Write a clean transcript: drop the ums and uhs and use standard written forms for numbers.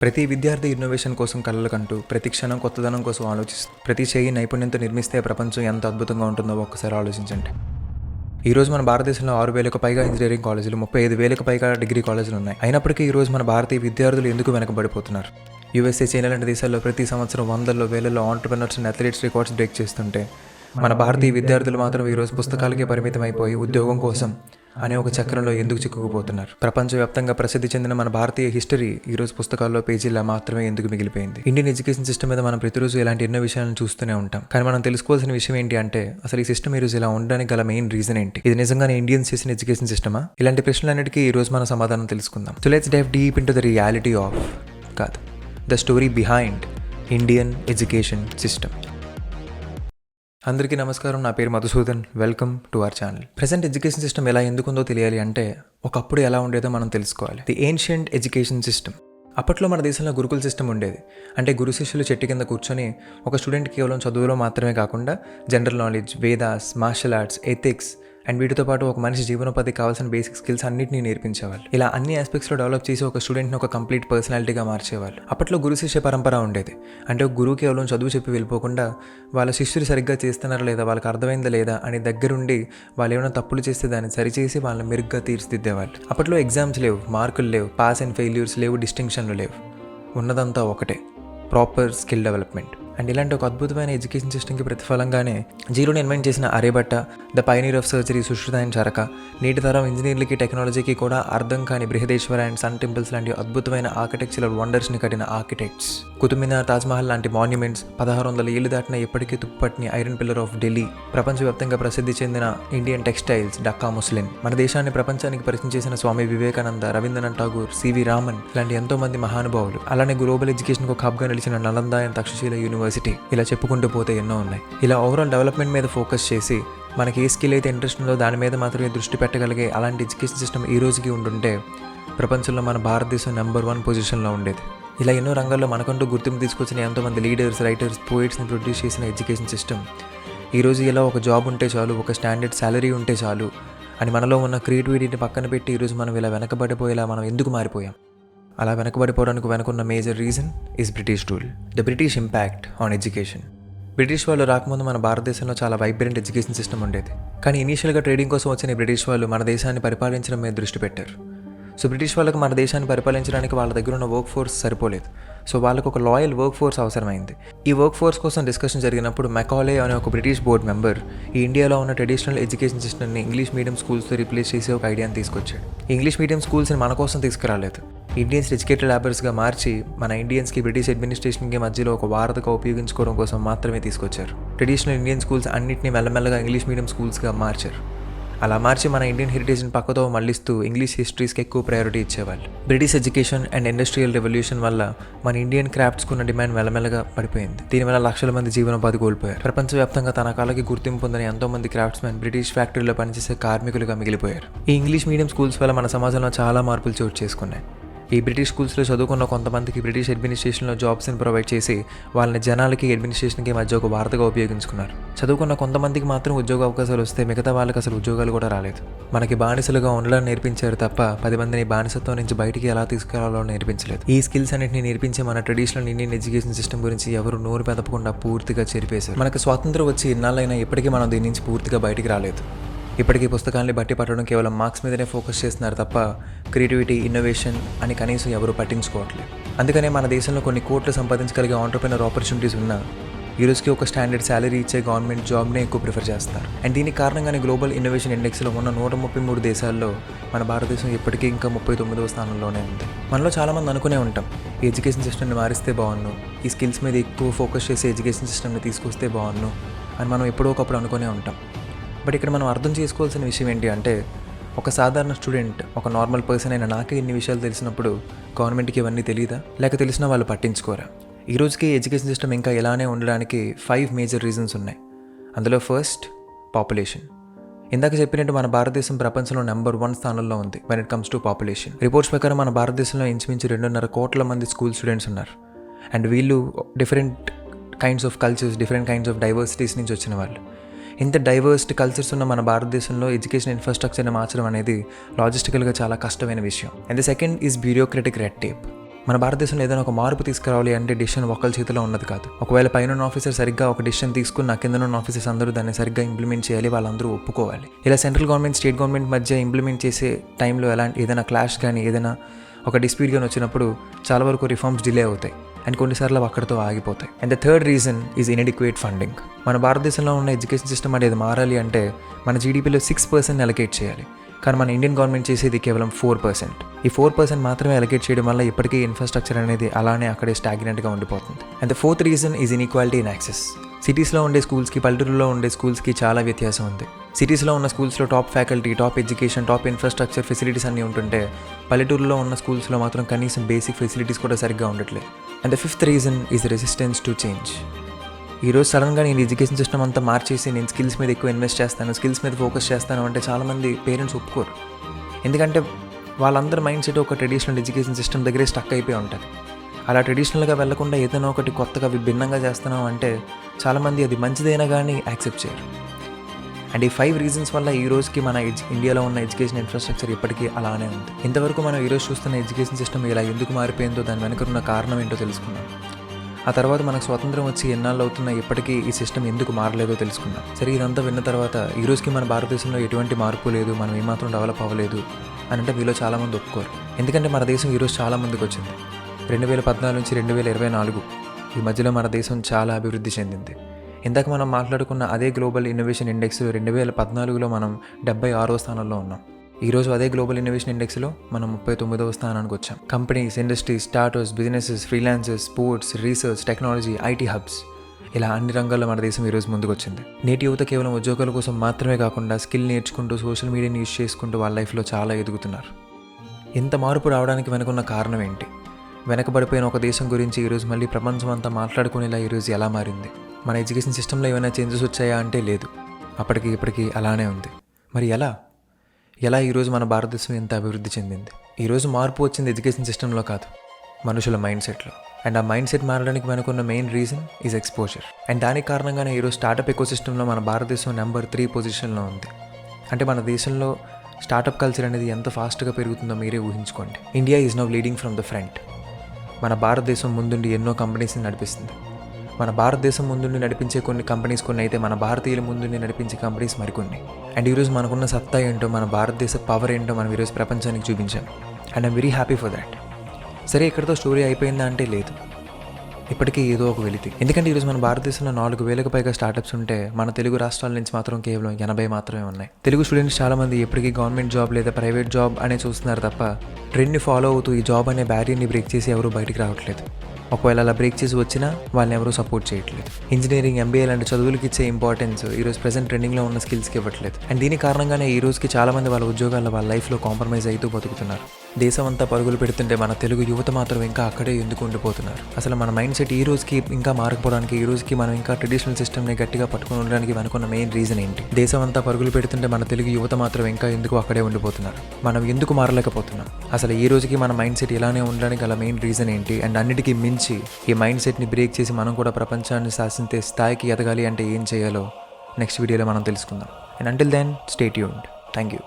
ప్రతి విద్యార్థి ఇన్నోవేషన్ కోసం కలలు కంటూ ప్రతి క్షణం కొత్తదనం కోసం ఆలోచిస్తూ ప్రతి చేయి నైపుణ్యంతో నిర్మిస్తే ప్రపంచం ఎంత అద్భుతంగా ఉంటుందో ఒక్కసారి ఆలోచించండి. ఈరోజు మన భారతదేశంలో 6,000కు పైగా ఇంజనీరింగ్ కాలేజీలు, 35,000కు పైగా డిగ్రీ కాలేజీలు ఉన్నాయి. అయినప్పటికీ ఈరోజు మన భారతీయ విద్యార్థులు ఎందుకు వెనకబడిపోతున్నారు? USA, చైనా లాంటి దేశాల్లో ప్రతి సంవత్సరం వందల్లో వేలలో entrepreneurs and athletes records break చేస్తుంటే మన భారతీయ విద్యార్థులు మాత్రం ఈరోజు పుస్తకాలకే పరిమితం అయిపోయి ఉద్యోగం కోసం అనే ఒక చక్రంలో ఎందుకు చిక్కుకుపోతున్నారు? ప్రపంచవ్యాప్తంగా ప్రసిద్ధి చెందిన మన భారతీయ హిస్టరీ ఈరోజు పుస్తకాల్లో పేజీలా మాత్రమే ఎందుకు మిగిలిపోయింది? ఇండియన్ ఎడ్యుకేషన్ సిస్టమ్ మీద మనం ప్రతిరోజు ఇలాంటి ఎన్నో విషయాలను చూస్తూనే ఉంటాం. కానీ మనం తెలుసుకోవాల్సిన విషయం ఏంటి అంటే, అసలు ఈ సిస్టమ్ ఈరోజు ఇలా ఉండడానికి గల మెయిన్ రీజన్ ఏంటి? ఇది నిజంగానే ఇండియన్స్ చేసిన ఎడ్యుకేషన్ సిస్టమా? ఇలాంటి ప్రశ్నలన్నిటికీ ఈ రోజు మన సమాధానం తెలుసుకుందాం. So let's dive deep into the reality of the story behind Indian education system. అందరికీ నమస్కారం, నా పేరు Madhusudan. Welcome to our channel. Present education system ఎలా ఎందుకుందో తెలియాలి అంటే ఒకప్పుడు ఎలా ఉండేదో మనం తెలుసుకోవాలి. The ancient education system. అప్పట్లో మన దేశంలో గురుకుల సిస్టమ్ ఉండేది. అంటే గురు శిష్యులు చెట్టు కింద కూర్చొని ఒక స్టూడెంట్ కేవలం చదువులో మాత్రమే కాకుండా general knowledge, Vedas, martial arts, ethics and వీటితో పాటు ఒక మనిషి జీవనోపాధికి కావాల్సిన బేసిక్ స్కిల్స్ అన్నింటినీ నేర్పించేవాళ్ళు. ఇలా అన్ని ఆస్పెక్ట్స్లో డెవలప్ చేసి ఒక స్టూడెంట్ని ఒక కంప్లీట్ పర్సనాలిటీగా మార్చేవాళ్ళు. అప్పట్లో గురు శిష్య పరంపర ఉండేది. అంటే ఒక గురువు కేవలం చదువు చెప్పి వెళ్ళిపోకుండా వాళ్ళ శిష్యులు సరిగ్గా చేస్తున్నారా లేదా, వాళ్ళకి అర్థమైందా లేదా అని దగ్గరుండి వాళ్ళు ఏమైనా తప్పులు చేస్తే దాన్ని సరిచేసి వాళ్ళని మెరుగ్గా తీర్చిదిద్దేవాళ్ళు. అప్పట్లో ఎగ్జామ్స్ లేవు, మార్కులు లేవు, పాస్ అండ్ ఫెయిల్యూర్స్ లేవు, డిస్టింక్షన్లు లేవు. ఉన్నదంతా ఒకటే, ప్రాపర్ స్కిల్ డెవలప్మెంట్. అండ్ ఇలాంటి ఒక అద్భుతమైన ఎడ్యుకేషన్ సిస్టమ్కి ప్రతిఫలంగానే జీరోని ఇన్వెంట్ చేసిన Aryabhatta, the pioneer of surgery Sushruta and Charaka, నేటి తరం ఇంజనీర్లకి, టెక్నాలజీకి కూడా అర్థం కాని బృహదేశ్వర అండ్ సన్ టెంపుల్స్ లాంటి అద్భుతమైన ఆర్కిటెక్చరల్ వండర్స్ని కట్టిన ఆర్కిటెక్ట్స్, కుతుబ్ మినార్, తాజ్మహల్ లాంటి మాన్యుమెంట్స్, 1600 ఏళ్లు దాటిన ఎప్పటికీ తుప్పట్ని ఐరన్ పిల్లర్ ఆఫ్ ఢిల్లీ, ప్రపంచవ్యాప్తంగా ప్రసిద్ధి చెందిన ఇండియన్ టెక్స్టైల్స్, డక్కా ముస్లిన్, మన దేశాన్ని ప్రపంచానికి పరిచయం చేసిన స్వామి వివేకానంద, రవీంద్రనాథ్ ఠాగూర్, సివి రామన్ లాంటి ఎంతో మంది మహానుభావులు, అలానే గ్లోబల్ ఎడ్యుకేషన్కు ఒక హబ్గా నిలిచిన నలంద అండ్ తక్షశిల యూనివర్సిటీ, ఇలా చెప్పుకుంటూ పోతే ఎన్నో ఉన్నాయి. ఇలా ఓవరాల్ డెవలప్మెంట్ మీద ఫోకస్ చేసి మనకి ఏ స్కిల్ అయితే ఇంట్రెస్ట్ ఉందో దాని మీద మాత్రమే దృష్టి పెట్టగలిగే అలాంటి ఎడ్యుకేషన్ సిస్టమ్ ఈ రోజుకి ఉండుంటే ప్రపంచంలో మన భారతదేశం నెంబర్ 1 పొజిషన్లో ఉండేది. ఇలా ఎన్నో రంగాల్లో మనకంటూ గుర్తింపు తీసుకొచ్చిన ఎంతోమంది లీడర్స్, రైటర్స్, పోయిట్స్ని ప్రొడ్యూస్ చేసిన ఎడ్యుకేషన్ సిస్టమ్ ఈరోజు ఇలా ఒక జాబ్ ఉంటే చాలు, ఒక స్టాండర్డ్ శాలరీ ఉంటే చాలు అని మనలో ఉన్న క్రియేటివిటీని పక్కన పెట్టి ఈరోజు మనం ఇలా వెనకబడిపోయేలా మనం ఎందుకు మారిపోయాం? అలా వెనకబడిపోవడానికి వెనుకున్న major reason is British rule, the British impact on education. British వాళ్ళు రాకముందు మన భారతదేశంలో చాలా వైబ్రెంట్ ఎడ్యుకేషన్ సిస్టమ్ ఉండేది. కానీ ఇనీషియల్గా ట్రేడింగ్ కోసం వచ్చిన బ్రిటిష్ వాళ్ళు మన దేశాన్ని పరిపాలించడం మీద దృష్టి పెట్టారు. సో బ్రిటిష్ వాళ్ళకు మన దేశాన్ని పరిపాలించడానికి వాళ్ళ దగ్గర ఉన్న వర్క్ ఫోర్స్ సరిపోలేదు. సో వాళ్ళకు ఒక లాయల్ వర్క్ ఫోర్స్ అవసరమైంది. ఈ వర్క్ ఫోర్స్ కోసం డిస్కషన్ జరిగినప్పుడు మెకాలే అనే ఒక బ్రిటిష్ బోర్డ్ మెంబర్ ఈ ఇండియాలో ఉన్న ట్రెడిషనల్ ఎడ్యుకేషన్ సిస్టమ్ని ఇంగ్లీష్ మీడియం స్కూల్స్తో రీప్లేస్ చేసే ఒక ఐడియాని తీసుకొచ్చాడు. ఇంగ్లీష్ మీడియం స్కూల్స్ని మన కోసం తీసుకురాలేదు, ఇండియన్స్ ఎడ్యుకేటెడ్ లేబర్స్గా మార్చి మన ఇండియన్స్కి బ్రిటిష్ అడ్మినిస్ట్రేషన్కి మధ్యలో ఒక వారధిగా ఉపయోగించుకోవడం కోసం మాత్రమే తీసుకొచ్చారు. ట్రెడిషనల్ ఇండియన్ స్కూల్స్ అన్నింటినీ మెల్లమెల్లగా ఇంగ్లీష్ మీడియం స్కూల్స్గా మార్చారు. అలా మార్చి మన ఇండియన్ హెరిటేజ్ని పక్కతో మళ్ళిస్తూ ఇంగ్లీష్ హిస్టరీస్కి ఎక్కువ ప్రయారిటీ ఇచ్చేవాళ్ళు. British education and industrial revolution వల్ల మన ఇండియన్ క్రాఫ్ట్స్కున్న డిమాండ్ మెల్లమెల్లగా పడిపోయింది. దీనివల్ల లక్షల మంది జీవనోపాధి కోల్పోయారు. ప్రపంచవ్యాప్తంగా తన కాలకి గుర్తింపు పొందిన ఎంతో మంది క్రాఫ్ట్స్మెన్ బ్రిటిష్ ఫ్యాక్టరీలో పనిచేసే కార్మికులుగా మిగిలిపోయారు. ఈ ఇంగ్లీష్ మీడియం స్కూల్స్ వల్ల మన సమాజంలో చాలా మార్పులు చోటు చేసుకున్నాయి. ఈ బ్రిటిష్ స్కూల్స్లో చదువుకున్న కొంతమందికి బ్రిటిష్ అడ్మినిస్ట్రేషన్లో జాబ్స్ని ప్రొవైడ్ చేసి వాళ్ళని జనాలకి, అడ్మినిస్ట్రేషన్కి మధ్య ఒక వార్తగా ఉపయోగించుకున్నారు. చదువుకున్న కొంతమందికి మాత్రం ఉద్యోగ అవకాశాలు వస్తే మిగతా వాళ్ళకి అసలు ఉద్యోగాలు కూడా రాలేదు. మనకి బానిసలుగా ఉండడం నేర్పించారు తప్ప 10 మందిని బానిసత్వం నుంచి బయటికి ఎలా తీసుకురావాలో నేర్పించలేదు. ఈ స్కిల్స్ అన్నింటినీ నేర్పించే మన ట్రెడిషనల్ ఇండియన్ ఎడ్యుకేషన్ సిస్టమ్ గురించి ఎవరు నోరు పెదపకుండా పూర్తిగా చెరిపేశారు. మనకు స్వాతంత్రం వచ్చి ఇన్నాళ్ళైనా ఇప్పటికీ మనం దీని నుంచి పూర్తిగా బయటికి రాలేదు. ఇప్పటికీ పుస్తకాన్ని బట్టి పట్టడం, కేవలం మార్క్స్ మీదనే ఫోకస్ చేస్తున్నారు తప్ప క్రియేటివిటీ, ఇన్నోవేషన్ అని కనీసం ఎవరు పట్టించుకోవట్లేదు. అందుకనే మన దేశంలో కొన్ని కోట్లు సంపాదించగలిగే ఆంటర్‌ప్రెన్యూర్ ఆపర్చునిటీస్ ఉన్నా ఈ రోజుకి ఒక స్టాండర్డ్ శాలరీ ఇచ్చే గవర్నమెంట్ జాబ్నే ఎక్కువ ప్రిఫర్ చేస్తారు. అండ్ దీనికి కారణంగానే గ్లోబల్ ఇన్నోవేషన్ ఇండెక్స్లో ఉన్న 133 దేశాల్లో మన భారతదేశం ఇప్పటికీ ఇంకా 39వ స్థానంలోనే ఉంది. మనలో చాలామంది అనుకునే ఉంటాం, ఈ ఎడ్యుకేషన్ సిస్టమ్ని మారిస్తే బాగున్ను, ఈ స్కిల్స్ మీద ఎక్కువ ఫోకస్ చేసే ఎడ్యుకేషన్ సిస్టమ్ని తీసుకొస్తే బాగున్ను అని మనం ఎప్పుడో ఒకప్పుడు అనుకునే ఉంటాం. బట్ ఇక్కడ మనం అర్థం చేసుకోవాల్సిన విషయం ఏంటి అంటే, ఒక సాధారణ స్టూడెంట్, ఒక నార్మల్ పర్సన్ అయిన నాకే ఇన్ని విషయాలు తెలిసినప్పుడు గవర్నమెంట్కి ఇవన్నీ తెలియదా? లేక తెలిసినా వాళ్ళు పట్టించుకోరా? ఈ రోజుకి ఎడ్యుకేషన్ సిస్టమ్ ఇంకా ఇలానే ఉండడానికి 5 మేజర్ రీజన్స్ ఉన్నాయి. అందులో ఫస్ట్, పాపులేషన్. ఇందాక చెప్పినట్టు మన భారతదేశం ప్రపంచంలో నెంబర్ 1 స్థానంలో ఉంది when it comes to population. Reports ప్రకారం మన భారతదేశంలో ఇంచుమించు 2.5 కోట్ల మంది స్కూల్ స్టూడెంట్స్ ఉన్నారు. అండ్ వీళ్ళు different kinds of cultures, different kinds of diversities నుంచి వచ్చిన వాళ్ళు. ఇంత డైవర్సిటీ కల్చర్స్ ఉన్న మన భారతదేశంలో ఎడ్యుకేషన్ ఇన్ఫ్రాస్ట్రక్చర్ని మార్చడం అనేది లాజిస్టికల్గా చాలా కష్టమైన విషయం. And the second is bureaucratic red tape. మన భారతదేశంలో ఏదైనా ఒక మార్పు తీసుకురావాలి అంటే డిసిషన్ ఒకళ్ళ చేతిలో ఉన్నది కాదు. ఒకవేళ పైన ఆఫీసర్ సరిగ్గా ఒక డిసిషన్ తీసుకున్న కింద ఉన్న ఆఫీసర్స్ అందరూ దాన్ని సరిగ్గా ఇంప్లిమెంట్ చేయాలి, వాళ్ళందరూ ఒప్పుకోవాలి. ఇలా సెంట్రల్ గవర్నమెంట్ స్టేట్ గవర్నమెంట్ మధ్య ఇంప్లిమెంట్ చేసే టైంలో ఏదైనా క్లాష్ కానీ ఏదైనా ఒక డిస్ప్యూట్ కానీ వచ్చినప్పుడు చాలా వరకు రిఫార్మ్స్ డిలే అవుతాయి అండ్ కొన్నిసార్లు అక్కడితో ఆగిపోతాయి. And the third reason is inadequate funding. మన భారతదేశంలో ఉన్న ఎడ్యుకేషన్ సిస్టమ్ అనేది మారాలి అంటే మన జీడిపిలో 6% అలొకేట్ చేయాలి. కానీ మన ఇండియన్ గవర్నమెంట్ చేసేది కేవలం 4%. ఈ 4% మాత్రమే అలొకేట్ చేయడం వల్ల ఇప్పటికీ ఇన్ఫ్రాస్ట్రక్చర్ అనేది అలానే అక్కడే స్టాగ్నెంట్గా ఉండిపోతుంది. And the fourth reason is inequality in access. సిటీస్లో ఉండే స్కూల్స్కి పల్లెటూరులో ఉండే స్కూల్స్కి చాలా వ్యత్యాసం ఉంది. సిటీస్లో ఉన్న స్కూల్స్లో top faculty, top education, top infrastructure facilities అన్నీ ఉంటుంటే పల్లెటూరులో ఉన్న స్కూల్స్లో మాత్రం కనీసం బేసిక్ ఫెసిలిటీస్ కూడా సరిగ్గా ఉండట్లేదు. And the fifth reason is resistance to change. ఈరోజు సడన్గా నేను ఎడ్యుకేషన్ సిస్టమ్ అంతా మార్చేసి నేను స్కిల్స్ మీద ఎక్కువ ఇన్వెస్ట్ చేస్తాను, స్కిల్స్ మీద ఫోకస్ చేస్తాను అంటే చాలామంది పేరెంట్స్ ఒప్పుకోరు. ఎందుకంటే వాళ్ళందరి మైండ్ సెట్ ఒక ట్రెడిషనల్ ఎడ్యుకేషన్ సిస్టమ్ దగ్గరే స్టక్ అయిపోయి ఉంటుంది. అలా ట్రెడిషనల్గా వెళ్లకుండా ఏదైనా ఒకటి కొత్తగా భిన్నంగా చేస్తున్నాం అంటే చాలామంది అది మంచిదైనా కానీ యాక్సెప్ట్ చేయరు. అండ్ ఈ 5 రీజన్స్ వల్ల ఈ రోజుకి మన ఇండియాలో ఉన్న ఎడ్యుకేషన్ ఇన్ఫ్రాస్ట్రక్చర్ ఇప్పటికీ అలానే ఉంది. ఇంతవరకు మనం ఈరోజు చూస్తున్న ఎడ్యుకేషన్ సిస్టమ్ ఇలా ఎందుకు మారిపోయిందో దాని వెనుక ఉన్న కారణం ఏంటో తెలుసుకున్నాం. ఆ తర్వాత మనకు స్వాతంత్రం వచ్చి ఎన్నాళ్ళు అవుతున్నా ఇప్పటికీ ఈ సిస్టమ్ ఎందుకు మారలేదో తెలుసుకున్నాం. సరే, ఇదంతా విన్న తర్వాత ఈ రోజుకి మన భారతదేశంలో ఎటువంటి మార్పు లేదు, మనం ఏమాత్రం డెవలప్ అవ్వలేదు అని అంటే మీలో చాలామంది ఒప్పుకోరు. ఎందుకంటే మన దేశం ఈరోజు చాలా ముందుకు వచ్చింది. 2014 నుంచి 2024 ఈ మధ్యలో మన దేశం చాలా అభివృద్ధి చెందింది. ఇందాక మనం మాట్లాడుకున్న అదే గ్లోబల్ ఇన్నోవేషన్ ఇండెక్స్లో 2014లో మనం 76వ స్థానంలో ఉన్నాం. ఈరోజు అదే గ్లోబల్ ఇన్నోవేషన్ ఇండెక్స్లో మనం 39వ స్థానానికి వచ్చాం. Companies, industries, startups, businesses, freelancers, sports, research, technology, IT hubs, ఇలా అన్ని రంగాల్లో మన దేశం ఈరోజు ముందుకు వచ్చింది. నేటి యువత కేవలం ఉద్యోగాల కోసం మాత్రమే కాకుండా స్కిల్ నేర్చుకుంటూ సోషల్ మీడియాని యూజ్ చేసుకుంటూ వాళ్ళ లైఫ్లో చాలా ఎదుగుతున్నారు. ఇంత మార్పు రావడానికి వెనుకున్న కారణం ఏంటి? వెనకబడిపోయిన ఒక దేశం గురించి ఈరోజు మళ్ళీ ప్రపంచం అంతా మాట్లాడుకునేలా ఈరోజు ఎలా మారింది? మన ఎడ్యుకేషన్ సిస్టంలో ఏమైనా చేంజెస్ వచ్చాయా అంటే లేదు, అప్పటికి ఇప్పటికీ అలానే ఉంది. మరి ఎలా ఈరోజు మన భారతదేశం ఎంత అభివృద్ధి చెందింది? ఈరోజు మార్పు వచ్చింది ఎడ్యుకేషన్ సిస్టంలో కాదు, మనుషుల మైండ్ సెట్లో. అండ్ ఆ మైండ్ సెట్ మారడానికి వెనుకున్న main reason is exposure. And దాని కారణంగానే ఈరోజు స్టార్టప్ ఎకోసిస్టంలో మన భారతదేశం నెంబర్ 3 పొజిషన్లో ఉంది. అంటే మన దేశంలో స్టార్టప్ కల్చర్ అనేది ఎంత ఫాస్ట్గా పెరుగుతుందో మీరే ఊహించుకోండి. India is now leading from the front. మన భారతదేశం ముందుండి ఎన్నో కంపెనీస్ని నడిపిస్తుంది. మన భారతదేశం ముందుండి నడిపించే కొన్ని కంపెనీస్ కొన్ని అయితే మన భారతీయుల ముందుండి నడిపించే కంపెనీస్ మరికొన్ని. అండ్ ఈరోజు మనకున్న సత్తా ఏంటో, మన భారతదేశ పవర్ ఏంటో మనం ఈరోజు ప్రపంచానికి చూపించాం. And I'm very happy for that. సరే, ఇక్కడితో స్టోరీ అయిపోయిందా అంటే లేదు, ఇప్పటికీ ఏదో ఒక వెలితి. ఎందుకంటే ఈరోజు మన భారతదేశంలో 4,000కు పైగా స్టార్టప్స్ ఉంటే మన తెలుగు రాష్ట్రాల నుంచి మాత్రం కేవలం 80 మాత్రమే ఉన్నాయి. తెలుగు స్టూడెంట్స్ చాలామంది ఎప్పటికీ గవర్నమెంట్ జాబ్ లేదా ప్రైవేట్ జాబ్ అనే చూస్తున్నారు తప్ప ట్రెండ్ని ఫాలో అవుతూ ఈ జాబ్ అనే బ్యారియర్ని బ్రేక్ చేసి ఎవరూ బయటికి రావట్లేదు. ఒకవేళ అలా బ్రేక్ చేసి వచ్చినా వాళ్ళని ఎవరూ సపోర్ట్ చేయట్లేదు. ఇంజనీరింగ్, ఎంబీఏ లాంటి చదువులకి ఇచ్చే ఇంపార్టెన్స్ ఈరోజు ప్రెసెంట్ ట్రెండింగ్లో ఉన్న స్కిల్స్కి ఇవ్వట్లేదు. అండ్ దీని కారణంగానే ఈ రోజుకి చాలామంది వాళ్ళ ఉద్యోగాల్లో వాళ్ళ లైఫ్లో కాంప్రమైజ్ అవుతూ బతుకుతున్నారు. దేశం అంతా పరుగులు పెడుతుంటే మన తెలుగు యువత మాత్రం ఇంకా అక్కడే ఎందుకు ఉండిపోతున్నారు? అసలు మన మైండ్ సెట్ ఈ రోజుకి ఇంకా మారకపోవడానికి, ఈ రోజుకి మనం ఇంకా ట్రెడిషనల్ సిస్టమ్ని గట్టిగా పట్టుకుని ఉండడానికి అనుకున్న మెయిన్ రీజన్ ఏంటి? దేశం అంతా పరుగులు పెడుతుంటే మన తెలుగు యువత మాత్రం ఇంకా ఎందుకు అక్కడే ఉండిపోతున్నారు? మనం ఎందుకు మారలేకపోతున్నాం? అసలు ఈ రోజుకి మన మైండ్ సెట్ ఇలానే ఉండడానికి గల మెయిన్ రీజన్ ఏంటి? అండ్ అన్నిటికీ మించి ఈ మైండ్ సెట్ని బ్రేక్ చేసి మనం కూడా ప్రపంచాన్ని శాసించే స్థాయికి ఎదగాలి అంటే ఏం చేయాలో నెక్స్ట్ వీడియోలో మనం తెలుసుకుందాం. And until then, stay tuned. Thank you.